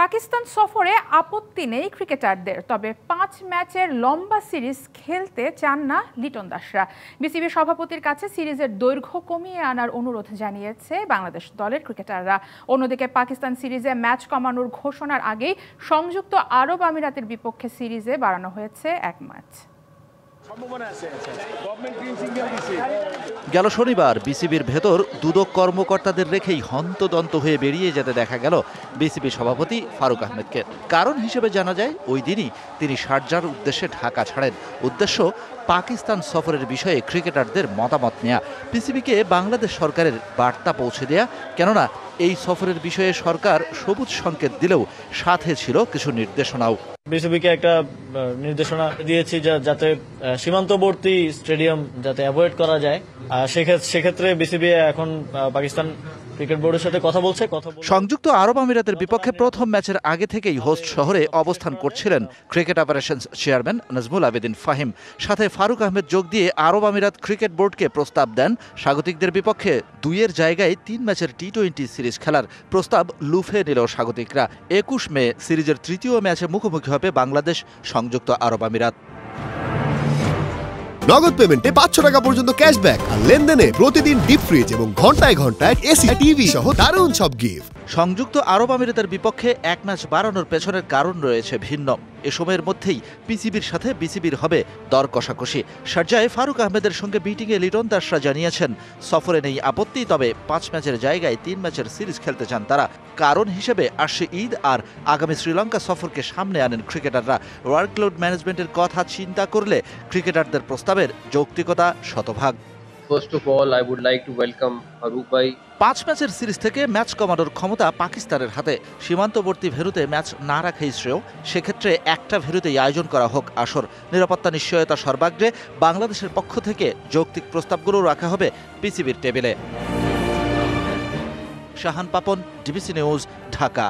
পাকিস্তান সফরে আপত্তি নেই ক্রিকেটারদের, তবে 5 ম্যাচের লম্বা সিরিজ খেলতে চান না লিটন দাসরা। বিসিবি সভাপতির কাছে সিরিজের দৈর্ঘ্য কমিয়ে আনার অনুরোধ জানিয়েছে বাংলাদেশ দলের ক্রিকেটাররা। অন্যদিকে পাকিস্তান সিরিজে ম্যাচ কমানোর ঘোষণার আগেই সংযুক্ত আরব আমিরাতের বিপক্ষে সিরিজে বাড়ানো হয়েছে 1 ম্যাচ। গেল শনিবার বিসিবির ভেতর দুদক কর্মকর্তাদের রেখেই হন্তদন্ত হয়ে বেরিয়ে যেতে দেখা গেল বিসিবি সভাপতি ফারুক আহমেদকে। কারণ হিসেবে জানা যায়, ওই দিনই তিনি শারজার উদ্দেশ্যে ঢাকা ছাড়েন। উদ্দেশ্য পাকিস্তান সফরের বিষয়ে ক্রিকেটারদের মতামত নেয়া, বিসিবিকে বাংলাদেশ সরকারের বার্তা পৌঁছে দেয়া। কেননা এই সফরের বিষয়ে সরকার সবুজ সংকেত দিলেও সাথে ছিল কিছু নির্দেশনাও। বিসিবিকে একটা নির্দেশনা দিয়েছি যাতে সীমান্তবর্তী স্টেডিয়াম যাতে অ্যাভয়েড করা যায়। সেক্ষেত্রে বিসিবি এখন পাকিস্তান ক্রিকেট বোর্ডের সাথে কথা বলছে। সংযুক্ত আরব আমিরাতের বিপক্ষে প্রথম ম্যাচের আগে থেকেই হোস্ট শহরে অবস্থান করছিলেন cricket operations chairman Nazmul Abedin Fahim. সাথে ফারুক আহমেদ যোগ দিয়ে আরব আমিরাত ক্রিকেট বোর্ডকে প্রস্তাব দেন স্বাগতিকদের বিপক্ষে 2-এর জায়গায় 3 ম্যাচের টি-20 সিরিজ খেলার প্রস্তাব লুফে নিল স্বাগতিকরা। 21 মে সিরিজের তৃতীয় ম্যাচে মুখোমুখি হবে বাংলাদেশ সংযুক্ত আরব আমিরাত। নগদ পেমেন্টে 500 টাকা পর্যন্ত ক্যাশব্যাক আর লেনদেনে প্রতিদিন ডিপ ফ্রিজ এবং ঘন্টায় ঘন্টায় এসি টিভি সহ দারুণ সব গিফট। সংযুক্ত আরব আমিরাতের বিপক্ষে 1 ম্যাচ বাড়ানোর পেছনের কারণ রয়েছে ভিন্ন। এ সময়ের মধ্যেই পিসিবির সাথে বিসিবির হবে দর কষাকষি। শারজায় ফারুক আহমেদের সঙ্গে মিটিংয়ে লিটন দাসরা জানিয়েছেন, সফরে নেই আপত্তি, তবে 5 ম্যাচের জায়গায় 3 ম্যাচের সিরিজ খেলতে চান তারা। কারণ হিসেবে আসছে ঈদ আর আগামী শ্রীলঙ্কা সফরকে সামনে আনেন ক্রিকেটাররা। ওয়ার্কলোড ম্যানেজমেন্টের কথা চিন্তা করলে ক্রিকেটারদের প্রস্তাবের যৌক্তিকতা শতভাগ। First of all, I would like to welcome Farooq bhai. 5 ম্যাচের সিরিজ থেকে ম্যাচ কমানোর ক্ষমতা পাকিস্তানের হাতে। সীমান্তবর্তী ভেন্যুতে ম্যাচ না রাখাই শ্রেয়। সেক্ষেত্রে একটা ভেন্যুতেই আয়োজন করা হোক আসর। নিরাপত্তা নিশ্চয়তা সর্বাগ্রে বাংলাদেশের পক্ষ থেকে যৌক্তিক প্রস্তাবগুলো রাখা হবে পিসিবির টেবিলে। Shahan Papon, DBC news, Dhaka.